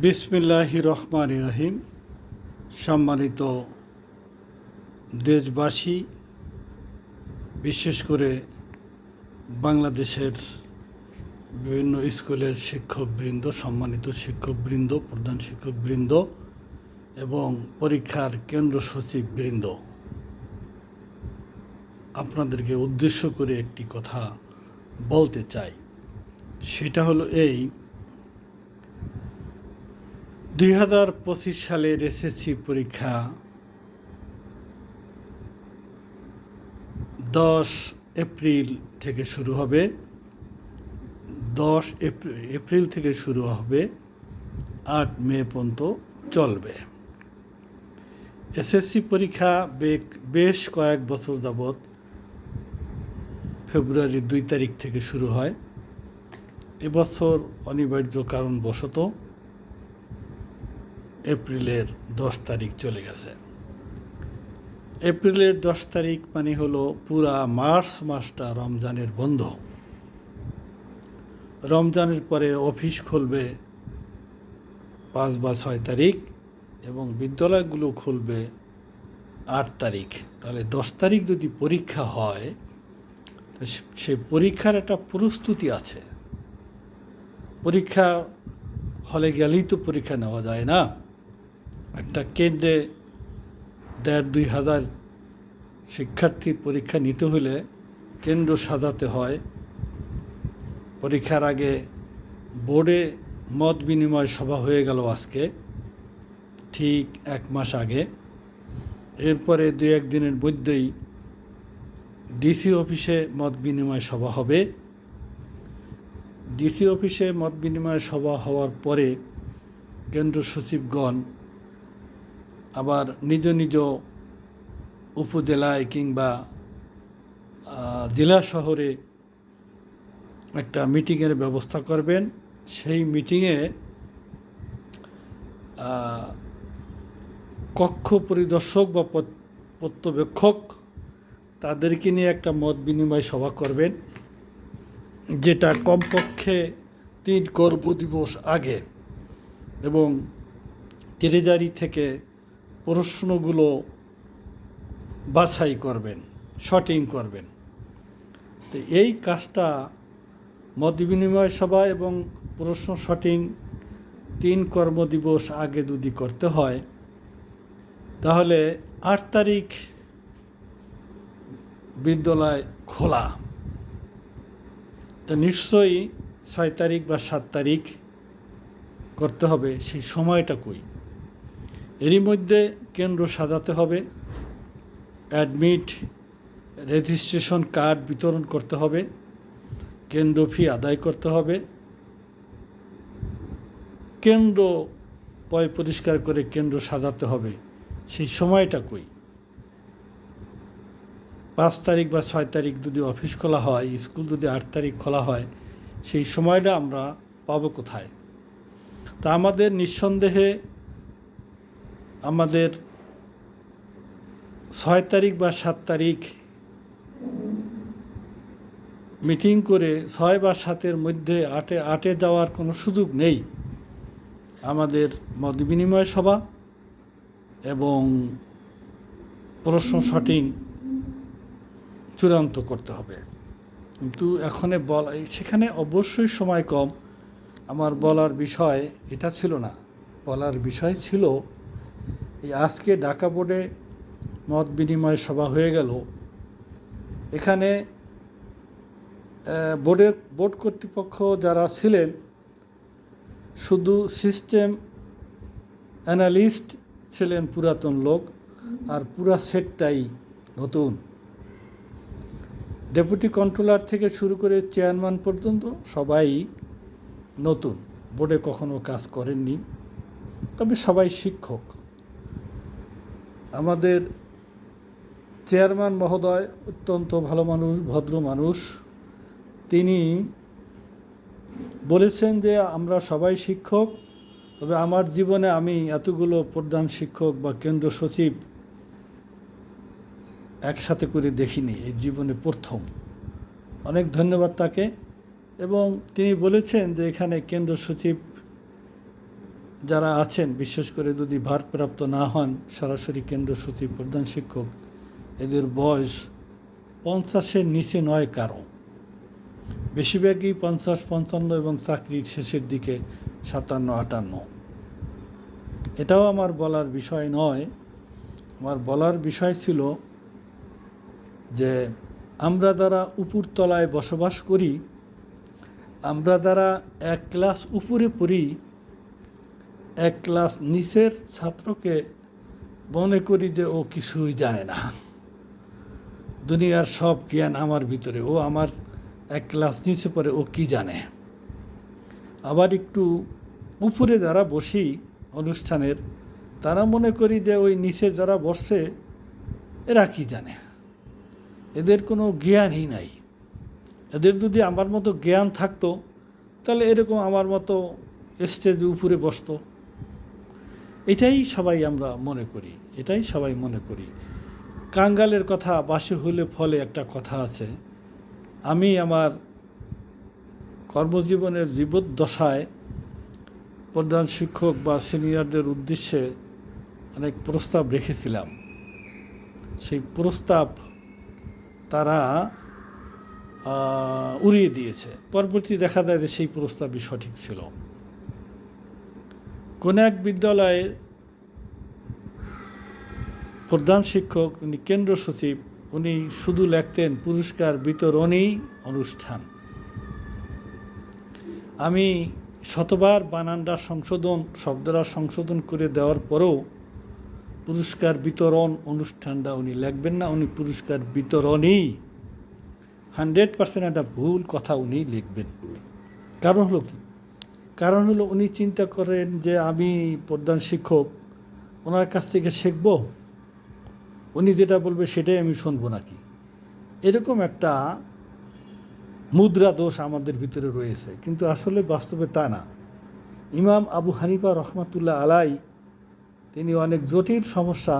বিসমিল্লাহির রহমানির রহিম। সম্মানিত দেশবাসী, বিশেষ করে বাংলাদেশের বিভিন্ন স্কুলের শিক্ষকবৃন্দ, সম্মানিত শিক্ষকবৃন্দ, প্রধান শিক্ষকবৃন্দ এবং পরীক্ষার কেন্দ্র সচিববৃন্দ, আপনাদেরকে উদ্দেশ্য করে একটি কথা বলতে চাই। সেটা হলো এই, 2025 সালের এসএসসি পরীক্ষা 10 এপ্রিল থেকে শুরু হবে। 10 এপ্রিল থেকে শুরু হবে, 8 মে পর্যন্ত চলবে। এসএসসি পরীক্ষা বেশ কয়েক বছর যাবৎ ফেব্রুয়ারি 2 তারিখ থেকে শুরু হয়। এবছর অনিবার্য কারণবশত এপ্রিলের 10 তারিখ চলে গেছে। এপ্রিলের 10 তারিখ মানে হলো পুরা মার্চ মাসটা রমজানের বন্ধ। রমজানের পরে অফিস খুলবে 5 বা 6 তারিখ এবং বিদ্যালয়গুলো খুলবে 8 তারিখ। তাহলে 10 তারিখ যদি পরীক্ষা হয়, সে পরীক্ষার একটা প্রস্তুতি আছে। পরীক্ষা হলে গেলেই তো পরীক্ষা নেওয়া যায় না। একটা কেন্দ্রে 1,500-2 হাজার শিক্ষার্থী পরীক্ষা নিতে হলে কেন্দ্র সাজাতে হয়। পরীক্ষার আগে বোর্ডে মত বিনিময় সভা হয়ে গেল আজকে, ঠিক 1 মাস আগে। এরপরে 2-1 দিনের মধ্যেই ডিসি অফিসে মত বিনিময় সভা হবে। ডিসি অফিসে মত বিনিময় সভা হওয়ার পরে কেন্দ্র সচিবগণ আবার নিজ নিজ উপজেলায় কিংবা জেলা শহরে একটা মিটিংয়ের ব্যবস্থা করবেন। সেই মিটিংয়ে কক্ষ পরিদর্শক বা পর্যবেক্ষক তাদেরকে নিয়ে একটা মত বিনিময় সভা করবেন, যেটা কমপক্ষে 3 কর্মদিবস আগে, এবং ট্রেজারি থেকে প্রশ্নগুলো বাছাই করবেন, শর্টিং করবেন। তো এই কাজটা মত বিনিময় সভা এবং প্রশ্ন শর্টিং 3 কর্মদিবস আগে যদি করতে হয়, তাহলে 8 তারিখ বিদ্যালয় খোলা। তা নিশ্চয়ই 6 তারিখ বা 7 তারিখ করতে হবে। সেই সময়টা কই? এরই মধ্যে কেন্দ্র সাজাতে হবে, অ্যাডমিট রেজিস্ট্রেশন কার্ড বিতরণ করতে হবে, কেন্দ্র ফি আদায় করতে হবে, কেন্দ্র পরিষ্কার করে কেন্দ্র সাজাতে হবে। সেই সময়টা কই? 5 তারিখ বা 6 তারিখ যদি অফিস খোলা হয়, স্কুল যদি 8 তারিখ খোলা হয়, সেই সময়টা আমরা পাবো কোথায়? তা আমাদের নিঃসন্দেহে আমাদের 6 তারিখ বা 7 তারিখ মিটিং করে 6 বা 7-এর মধ্যে 8-এ যাওয়ার কোনো সুযোগ নেই। আমাদের মত বিনিময় সভা এবং প্রশ্ন শর্টিং চূড়ান্ত করতে হবে। কিন্তু সেখানে অবশ্যই সময় কম। আমার বলার বিষয় এটা ছিল না। বলার বিষয় ছিল এই আজকে ঢাকা বোর্ডে মত বিনিময় সভা হয়ে গেল। এখানে বোর্ড কর্তৃপক্ষ যারা ছিলেন, শুধু সিস্টেম অ্যানালিস্ট ছিলেন পুরাতন লোক, আর পুরা সেটটাই নতুন। ডেপুটি কন্ট্রোলার থেকে শুরু করে চেয়ারম্যান পর্যন্ত সবাই নতুন, বোর্ডে কখনো কাজ করেননি, তবে সবাই শিক্ষক। আমাদের চেয়ারম্যান মহোদয় অত্যন্ত ভালো মানুষ, ভদ্র মানুষ। তিনি বলেছেন যে আমরা সবাই শিক্ষক, তবে আমার জীবনে আমি এতগুলো প্রধান শিক্ষক বা কেন্দ্র সচিব একসাথে করে দেখিনি, এই জীবনে প্রথম। অনেক ধন্যবাদ তাকে। এবং তিনি বলেছেন যে এখানে কেন্দ্র সচিব যারা আছেন, বিশেষ করে যদি ভারপ্রাপ্ত না হন সরাসরি কেন্দ্র সচিব প্রধান শিক্ষক, এদের বয়স 50-এর নিচে নয় কারো, বেশিরভাগই 50-55 এবং চাকরির শেষের দিকে 57-58। এটাও আমার বলার বিষয় নয়। আমার বলার বিষয় ছিল যে আমরা যারা উপরতলায় বসবাস করি, আমরা যারা এক ক্লাস উপরে পড়ি, এক ক্লাস নিচের ছাত্রকে মনে করি যে ও কিছুই জানে না, দুনিয়ার সব জ্ঞান আমার ভিতরে, ও আমার এক ক্লাস নিচে পড়ে, ও কি জানে। আবার একটু উপরে যারা বসি অনুষ্ঠানের, তারা মনে করি যে ওই নিচে যারা বসছে এরা কি জানে, এদের কোনো জ্ঞানই নাই। এদের যদি আমার মতো জ্ঞান থাকতো তাহলে এরকম আমার মতো স্টেজে উপরে বসতো। এটাই সবাই আমরা মনে করি, এটাই সবাই মনে করি। কাঙ্গালের কথা বাসি হইলে ফলে একটা কথা আছে। আমি আমার কর্মজীবনের জীবদ্দশায় প্রধান শিক্ষক বা সিনিয়রদের উদ্দেশ্যে অনেক প্রস্তাব রেখেছিলাম। সেই প্রস্তাব তারা উড়িয়ে দিয়েছে। পরবর্তী দেখা যায় যে সেই প্রস্তাবই সঠিক ছিল। কোন এক বিদ্যালয়ের প্রধান শিক্ষক, উনি কেন্দ্র সচিব, উনি শুধু লিখতেন পুরস্কার বিতরণী অনুষ্ঠান। আমি শতবার বানানটা সংশোধন, শব্দটা সংশোধন করে দেওয়ার পরেও পুরস্কার বিতরণ অনুষ্ঠানটা উনি লিখবেন না, উনি পুরস্কার বিতরণী 100% একটা ভুল কথা উনি লিখবেন। কারণ হলো কি? কারণ হলো উনি চিন্তা করেন যে আমি প্রধান শিক্ষক, ওনার কাছ থেকে শিখব, উনি যেটা বলবে সেটাই আমি শুনবো নাকি, এরকম একটা মুদ্রা দোষ আমাদের ভিতরে রয়েছে। কিন্তু আসলে বাস্তবে তা না। ইমাম আবু হানিফা রহমাতুল্লাহ আলাই, তিনি অনেক জটিল সমস্যা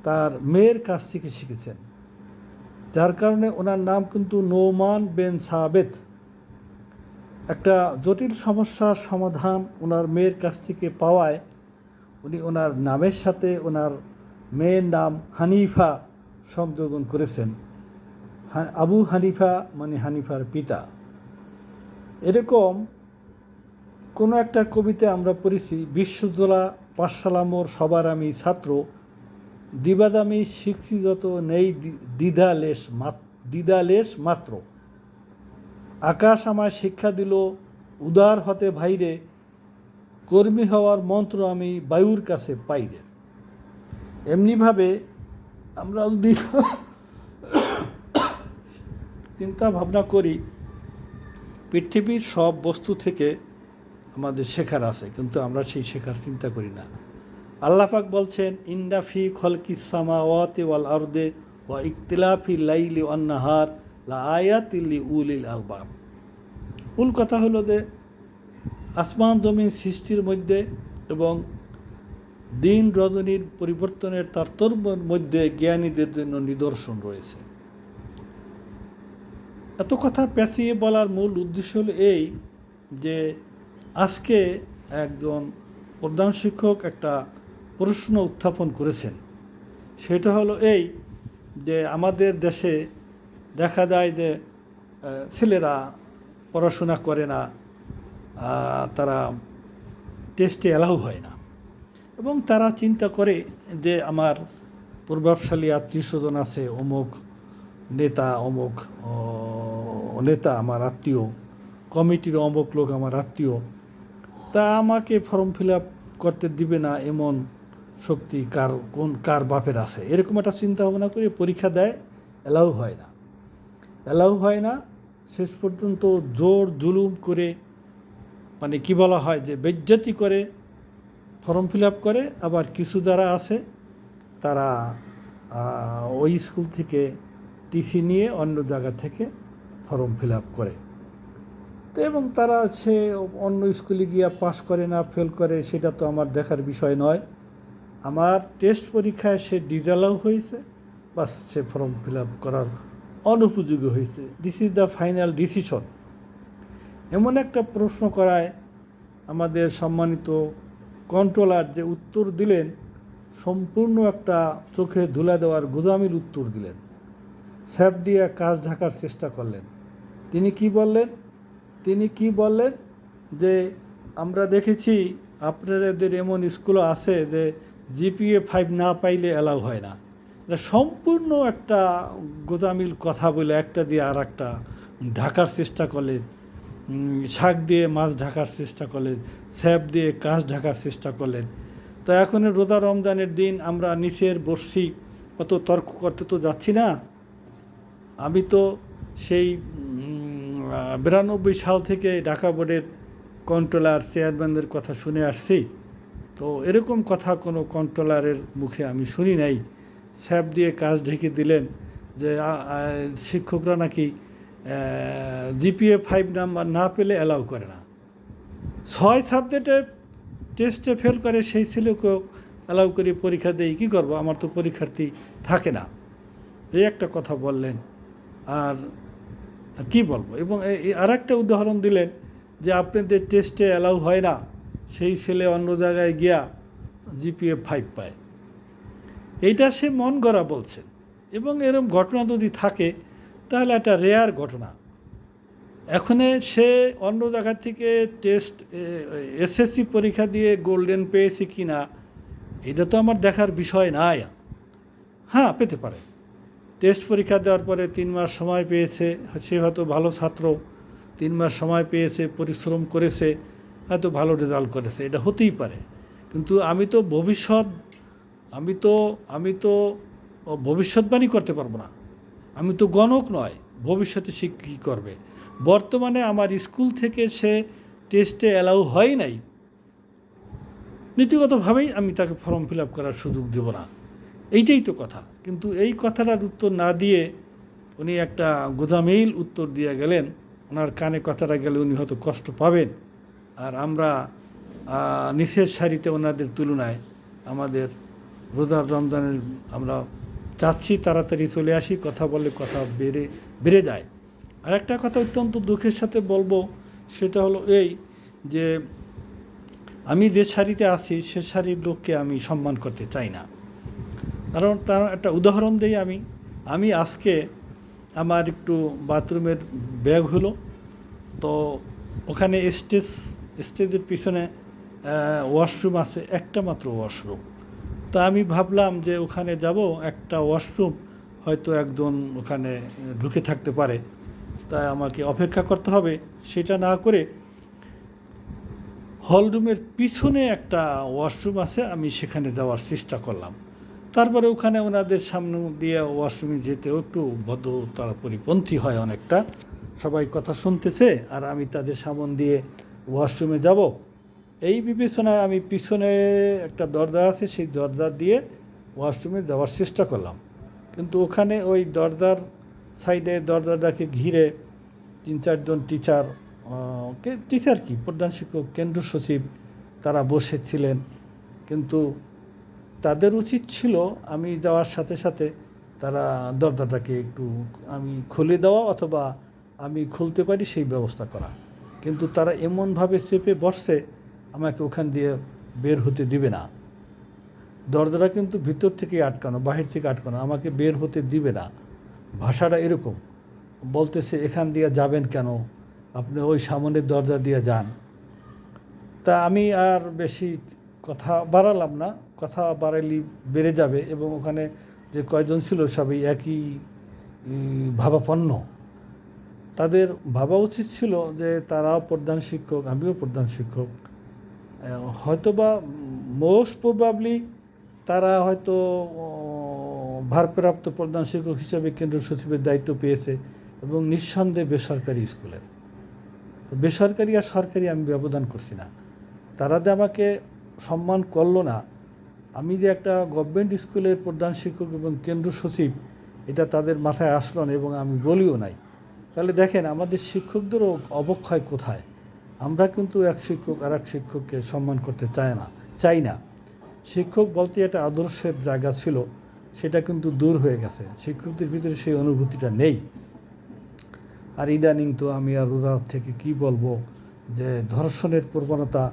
তার মেয়ের কাছ থেকে শিখেছেন, যার কারণে ওনার নাম কিন্তু নোমান বিন সাবেত। একটা জটিল সমস্যার সমাধান ওনার মেয়ের কাছ থেকে পাওয়ায় উনি ওনার নামের সাথে ওনার মেয়ের নাম হানিফা সংযোজন করেছেন। আবু হানিফা মানে হানিফার পিতা। এরকম কোনো একটা কবিতা আমরা পড়েছি, বিশ্বজোড়া পাঠশালামোর সবার আমি ছাত্র, দিবাদামি শিখছি যত নেই দ্বিধালেশ মাত্র, আকাশ আমায় শিক্ষা দিল উদার হতে ভাইরে, কর্মী হওয়ার মন্ত্র আমি বায়ুর কাছে পাইরে। এমনিভাবে আমরা যদি চিন্তা ভাবনা করি, পৃথিবীর সব বস্তু থেকে আমাদের শেখার আছে, কিন্তু আমরা সেই শেখার চিন্তা করি না। আল্লাহ পাক বলছেন, ইন্না ফি খলকিস সামাওয়াতি ওয়াল আরদি ওয়া ইখতিলাফিল লাইলি ওয়ান নাহার লা আয়াতিল লিউলিল আলবাব। মূল কথা হলো যে আসমান জমিন সৃষ্টির মধ্যে এবং দিন রজনীর পরিবর্তনের তারতম্যের মধ্যে জ্ঞানীদের জন্য নিদর্শন রয়েছে। এত কথা পেঁচিয়ে বলার মূল উদ্দেশ্য হলো এই যে আজকে একজন প্রধান শিক্ষক একটা প্রশ্ন উত্থাপন করেছেন। সেটা হলো এই যে আমাদের দেশে দেখা যায় যে ছেলেরা পড়াশোনা করে না, তারা টেস্টে অ্যালাউ হয় না, এবং তারা চিন্তা করে যে আমার প্রভাবশালী আত্মীয় স্বজন আছে, অমুক নেতা, অমুক নেতা আমার আত্মীয়, কমিটির অমুক লোক আমার আত্মীয়, তা আমাকে ফর্ম ফিল আপ করতে দিবে না, এমন শক্তি কার বাপের আছে, এরকম একটা চিন্তা ভাবনা করে পরীক্ষা দেয়, অ্যালাউ হয় না। শেষ পর্যন্ত জোর জুলুম করে, মানে কি বলা হয় যে বেজ্জতি করে ফর্ম ফিল আপ করে। আবার কিছু যারা আছে তারা ওই স্কুল থেকে টিসি নিয়ে অন্য জায়গা থেকে ফর্ম ফিল আপ করে। তো এবং তারা সে অন্য স্কুলে গিয়ে পাস করে না ফেল করে, সেটা তো আমার দেখার বিষয় নয়। আমার টেস্ট পরীক্ষায় সে ডিসঅ্যালাউ হয়েছে, বাস সে ফর্ম ফিল আপ করার অনুপযোগী হয়েছে। This is the final decision. এমন একটা প্রশ্ন করায় আমাদের সম্মানিত কন্ট্রোলার যে উত্তর দিলেন, সম্পূর্ণ একটা চোখে ধুলা দেওয়ার গোজামিল উত্তর দিলেন। স্যাপ দিয়ে কাজ ঢাকার চেষ্টা করলেন। তিনি কি বললেন যে আমরা দেখেছি আপনাদের এমন স্কুলও আছে যে জিপিএ 5 না পাইলে অ্যালাউ হয় না। এটা সম্পূর্ণ একটা গোজামিল কথা বলে একটা দিয়ে আর একটা ঢাকার চেষ্টা করলেন। শাক দিয়ে মাছ ঢাকার চেষ্টা করলেন, স্যাপ দিয়ে কাজ ঢাকার চেষ্টা করলেন। তো এখন রোজা রমজানের দিন আমরা নিচের বসছি, অত তর্ক করতে তো যাচ্ছি না। আমি তো সেই 92 সাল থেকে ঢাকা বোর্ডের কন্ট্রোলার চেয়ারম্যানদের কথা শুনে আসছি। তো এরকম কথা কোনো কন্ট্রোলারের মুখে আমি শুনি নাই। স্যাপ দিয়ে কাজ ঢেকে দিলেন যে শিক্ষকরা নাকি জিপিএ 5 নাম্বার না পেলে অ্যালাউ করে না। 6 সাবজেক্টে টেস্টে ফেল করে সেই ছেলেকেও অ্যালাউ করে পরীক্ষা দেই, কী করবো, আমার তো পরীক্ষার্থী থাকে না। এই একটা কথা বললেন। আর কি বলবো, এবং আর একটা উদাহরণ দিলেন যে আপনাদের টেস্টে অ্যালাউ হয় না, সেই ছেলে অন্য জায়গায় গিয়া জিপিএ 5 পায়। এইটা সে মন গড়া বলছেন, এবং এরকম ঘটনা যদি থাকে তাহলে একটা রেয়ার ঘটনা। এখানে সে অন্য জায়গা থেকে টেস্ট এসএসসি পরীক্ষা দিয়ে গোল্ডেন পেয়েছে কি না, এটা তো আমার দেখার বিষয় নাই। হ্যাঁ, পেতে পারে। টেস্ট পরীক্ষা দেওয়ার পরে 3 মাস সময় পেয়েছে, সে হয়তো ভালো ছাত্র, 3 মাস সময় পেয়েছে, পরিশ্রম করেছে, হয়তো ভালো রেজাল্ট করেছে, এটা হতেই পারে। কিন্তু আমি তো ভবিষ্যৎবাণী করতে পারবো না। আমি তো গণক নয়, ভবিষ্যতে সে কী করবে। বর্তমানে আমার স্কুল থেকে সে টেস্টে অ্যালাউ হয় নাই, নীতিগতভাবেই আমি তাকে ফর্ম ফিল আপ করার সুযোগ দেব না। এইটাই তো কথা। কিন্তু এই কথাটার উত্তর না দিয়ে উনি একটা গোজামিল উত্তর দিয়ে গেলেন। ওনার কানে কথাটা গেলে উনি হয়তো কষ্ট পাবেন। আর আমরা নিচের সারিতে ওনাদের তুলনায় আমাদের রোজার রমজানের আমরা চাচ্ছি তাড়াতাড়ি চলে আসি, কথা বললে কথা বেড়ে যায়। আর একটা কথা অত্যন্ত দুঃখের সাথে বলবো, সেটা হলো এই যে আমি যে সারিতে আছি সে সারির লোককে আমি সম্মান করতে চাই না। কারণ তার একটা উদাহরণ দিই। আমি আজকে আমার একটু বাথরুমের ব্যাগ হলো, তো ওখানে স্টেজের পিছনে ওয়াশরুম আছে, একটা মাত্র ওয়াশরুম। তা আমি ভাবলাম যে ওখানে যাব, একটা ওয়াশরুম হয়তো একজন ওখানে ঢুকে থাকতে পারে, তাই আমাকে অপেক্ষা করতে হবে। সেটা না করে হলরুমের পিছনে একটা ওয়াশরুম আছে, আমি সেখানে যাওয়ার চেষ্টা করলাম। তারপরে ওখানে ওনাদের সামনে দিয়ে ওয়াশরুমে যেতেও একটু ভদ্রতার পরিপন্থী হয় অনেকটা। সবাই কথা শুনতেছে আর আমি তাদের সামনে দিয়ে ওয়াশরুমে যাব, এই বিবেচনায় আমি পিছনে একটা দরজা আছে, সেই দরজা দিয়ে ওয়াশরুমে যাওয়ার চেষ্টা করলাম। কিন্তু ওখানে ওই দরজার সাইডে দরজাটাকে ঘিরে 3-4 জন টিচার কি প্রধান শিক্ষক, কেন্দ্র সচিব, তারা বসেছিলেন। কিন্তু তাদের উচিত ছিল আমি যাওয়ার সাথে সাথে তারা দরজাটাকে একটু আমি খুলে দেওয়া, অথবা আমি খুলতে পারি সেই ব্যবস্থা করা। কিন্তু তারা এমনভাবে চেপে বসছে, আমাকে ওখান দিয়ে বের হতে দিবে না। দরজাটা কিন্তু ভিতর থেকে আটকানো, বাহির থেকে আটকানো, আমাকে বের হতে দিবে না। ভাষাটা এরকম, বলতেছে এখান দিয়ে যাবেন কেন, আপনি ওই সামনের দরজা দিয়ে যান। তা আমি আর বেশি কথা বাড়ালাম না, কথা বাড়াইলে বেড়ে যাবে, এবং ওখানে যে কয়জন ছিল সবই একই ভাবাপন্ন। তাদের ভাবা উচিত ছিল যে তারাও প্রধান শিক্ষক, আমিও প্রধান শিক্ষক, হয়তোবা মোস্ট প্রবাবলি তারা হয়তো ভারপ্রাপ্ত প্রধান শিক্ষক হিসেবে কেন্দ্র সচিবের দায়িত্ব পেয়েছে, এবং নিঃসন্দেহে বেসরকারি স্কুলের। তো বেসরকারি আর সরকারি আমি ব্যবধান করছি না। তারা যে আমাকে সম্মান করলো না, আমি যে একটা গভর্নমেন্ট স্কুলের প্রধান শিক্ষক এবং কেন্দ্র সচিব, এটা তাদের মাথায় আসলো না, এবং আমি বলিও নাই। তাহলে দেখেন আমাদের শিক্ষকদেরও অবক্ষয় কোথায়। আমরা কিন্তু এক শিক্ষক আর এক শিক্ষককে সম্মান করতে চাই না। শিক্ষক বলতে একটা আদর্শের জায়গা ছিল, সেটা কিন্তু দূর হয়ে গেছে, শিক্ষকদের ভিতরে সেই অনুভূতিটা নেই। আর ইদানিং তো আমি আর রোজা থেকে কি বলবো, যে ধর্ষণের প্রবণতা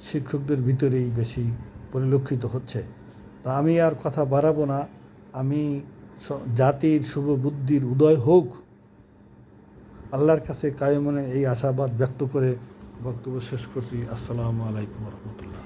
শিক্ষকদের ভিতরেই বেশি পরিলক্ষিত হচ্ছে। তা আমি আর কথা বাড়াবো না। আমি জাতির শুভ বুদ্ধির উদয় হোক, আল্লাহর কাছে কায়মনে এই আশাবাদ ব্যক্ত করে বক্তব্য শেষ করছি। আসসালামু আলাইকুম রহমতুল্লাহ।